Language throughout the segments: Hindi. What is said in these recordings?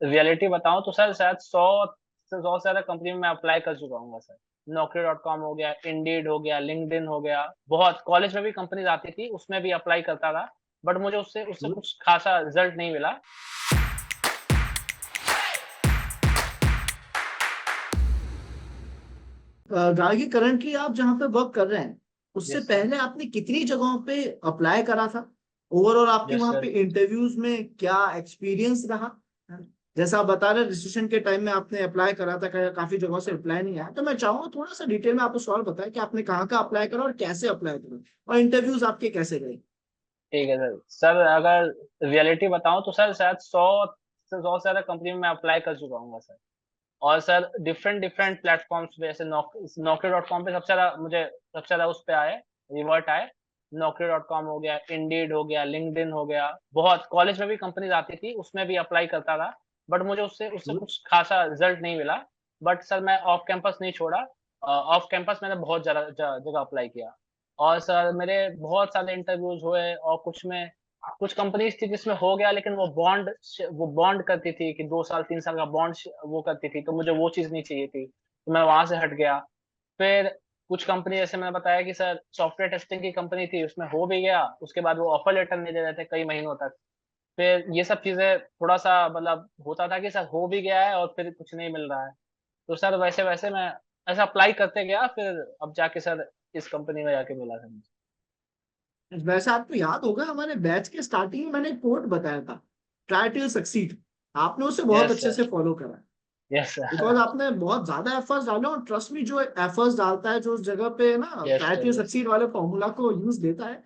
रियलिटी बताऊँ तो सर शायद 100 से ज़्यादा कंपनी में मैं अप्लाई कर चुका हूँगा सर। Naukri.com हो गया, Indeed हो गया, लिंक्डइन हो गया, बहुत कॉलेज में भी कंपनीज़ आती थी, उसमें भी अप्लाई करता था। बट मुझे उससे उससे कुछ ख़ासा रिज़ल्ट नहीं मिला। गार्गी, करंटली आप जहाँ पे वर्क कर रहे हैं, उससे यस सर, पहले आपने कितनी जगहों पे अप्लाई करा था? ओवरऑल आपके यस वहाँ पे सर। इंटरव्यूज में क्या एक्सपीरियंस रहा? जैसा आप बता रहे रजिस्ट्रेशन के टाइम में आपने अप्लाई करा था, काफी जगहों से रिप्लाई नहीं आया, तो मैं चाहूंगा थोड़ा सा डिटेल में आपको सवाल बताएं कि आपने कहाँ का अप्लाई करा और कैसे अप्लाई करा, और इंटरव्यूज आपके कैसे गए? ठीक है सर। सर अगर रियलिटी बताऊँ तो सर शायद 100 से ज़्यादा कंपनी में मैं अप्लाई कर चुका हूँगा सर। और सर डिफरेंट डिफरेंट प्लेटफ़ॉर्म्स पे जैसे Naukri.com पे सबसे ज़्यादा उस पे आए, रिवर्ट आए। Naukri.com हो गया, Indeed हो गया, लिंक्डइन हो गया, बहुत कॉलेज में भी कंपनीज़ आती थी, उसमें भी अप्लाई करता था। बट मुझे उससे उससे कुछ ख़ासा रिज़ल्ट नहीं मिला। बट सर मैं ऑफ कैंपस नहीं छोड़ा। ऑफ कैंपस मैंने बहुत ज़्यादा जगह अप्लाई किया। और सर मेरे बहुत सारे इंटरव्यूज़ हुए और कुछ कंपनीज़ थी जिसमें हो गया, लेकिन वो बॉन्ड करती थी कि 2 साल 3 साल का वो करती थी, तो मुझे वो चीज़ नहीं चाहिए थी, तो मैं वहाँ से हट गया। फिर कुछ कंपनी जैसे मैंने बताया कि सर सॉफ्टवेयर टेस्टिंग की कंपनी थी, उसमें हो भी गया, उसके बाद वो ऑफर लेटर नहीं दे रहे थे कई महीनों तक। फिर ये सब चीज़ें थोड़ा-सा मतलब होता था कि सर हो भी गया है और फिर कुछ नहीं मिल रहा है। तो सर वैसे-वैसे मैं ऐसा अप्लाई करते गया, फिर अब जाके सर इस कंपनी में जाके मिला सर मुझे। वैसे आपको याद होगा हमारे बैच के स्टार्टिंग में मैंने कोट बताया था, ट्राई टिल सक्सीड। आपने उसे बहुत यस अच्छे सर, से फॉलो करा, यस बिकॉज सर, आपने बहुत ज्यादा एफर्ट्स डाले, और ट्रस्ट मी, जो एफर्ट्स डालता है, जो उस जगह पे ना yes try sir, to yes sir, succeed वाले फॉर्मूला को यूज देता है,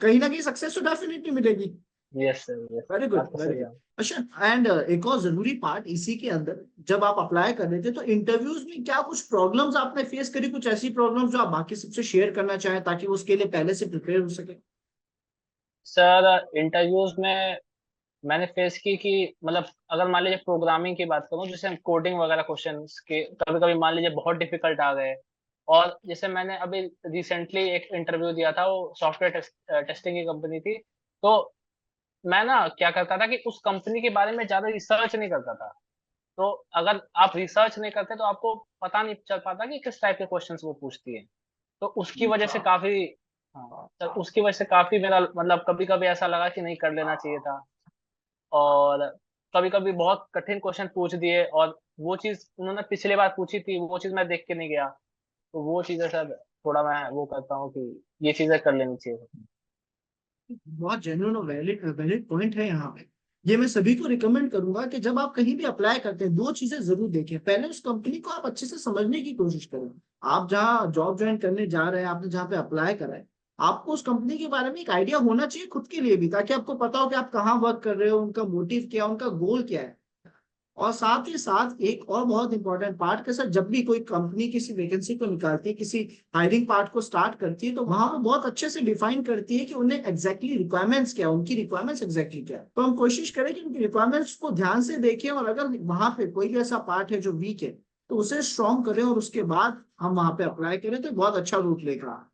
कहीं ना कहीं सक्सेस तो डेफिनेटली मिलेगी। Yes sir, yes. Very good, बात तो वेरी सही गुड। है। अच्छा, एंड एक और जरूरी पार्ट इसी के अंदर, जब आप अप्लाई कर रहे थे तो इंटरव्यूज में क्या कुछ प्रॉब्लम्स आपने फेस करी, कुछ ऐसी प्रॉब्लम्स जो आप बाकी सबसे शेयर करना चाहें ताकि वो उसके लिए पहले से प्रिपेयर हो सके? सर इंटरव्यूज़ में मैंने फेस की कि मतलब अगर मान लीजिए प्रोग्रामिंग की बात करूँ, जैसे कोडिंग वगैरह क्वेश्चन्स के कभी-कभी मान लीजिए बहुत डिफिकल्ट आ गए। और जैसे मैंने अभी रिसेंटली एक इंटरव्यू दिया था, वो सॉफ्टवेयर टेस्टिंग की कंपनी थी। तो मैं ना क्या करता था कि उस कंपनी के बारे में ज़्यादा रिसर्च नहीं करता था। तो अगर आप रिसर्च नहीं करते तो आपको पता नहीं चल पाता कि किस टाइप के क्वेश्चन्स वो पूछती है। तो उसकी वजह से काफ़ी, हाँ, तो उसकी वजह से काफ़ी मेरा मतलब कभी-कभी ऐसा लगा कि नहीं कर लेना चाहिए था। और कभी-कभी बहुत कठिन क्वेश्चन पूछ दिए और वो चीज़ उन्होंने पिछली बार पूछी थी, वो चीज़ मैं देख के नहीं गया। तो वो चीज़ें सर थोड़ा मैं वो करता हूँ कि ये चीज़ें कर लेनी चाहिए। बहुत जेन्युइन और वैलिड वैलिड पॉइंट है यहाँ पे। ये मैं सभी को रिकमेंड करूंगा कि जब आप कहीं भी अप्लाई करते हैं, दो चीजें जरूर देखें। पहले उस कंपनी को आप अच्छे से समझने की कोशिश करें। आप जहाँ जॉब ज्वाइन करने जा रहे हैं, आपने जहाँ पे अप्लाई करा है, आपको उस कंपनी के बारे में एक आइडिया होना चाहिए खुद के लिए भी, ताकि आपको पता हो कि आप कहाँ वर्क कर रहे हो, उनका मोटिव क्या है, उनका गोल क्या है। और साथ ही साथ एक और बहुत इंपॉर्टेंट पार्ट के साथ, जब भी कोई कंपनी किसी वैकेंसी को निकालती है, किसी हायरिंग पार्ट को स्टार्ट करती है, तो वहां वो बहुत अच्छे से डिफाइन करती है कि उन्हें एग्जैक्टली रिक्वायरमेंट्स क्या है, उनकी रिक्वायरमेंट्स एग्जैक्टली क्या है। तो हम कोशिश करें कि उनकी रिक्वायरमेंट्स को ध्यान से देखें, और अगर वहां पे कोई भी ऐसा पार्ट है जो वीक है, तो उसे स्ट्रॉन्ग करें और उसके बाद हम वहां पे अप्लाई करें, तो बहुत अच्छा रूट लेगा।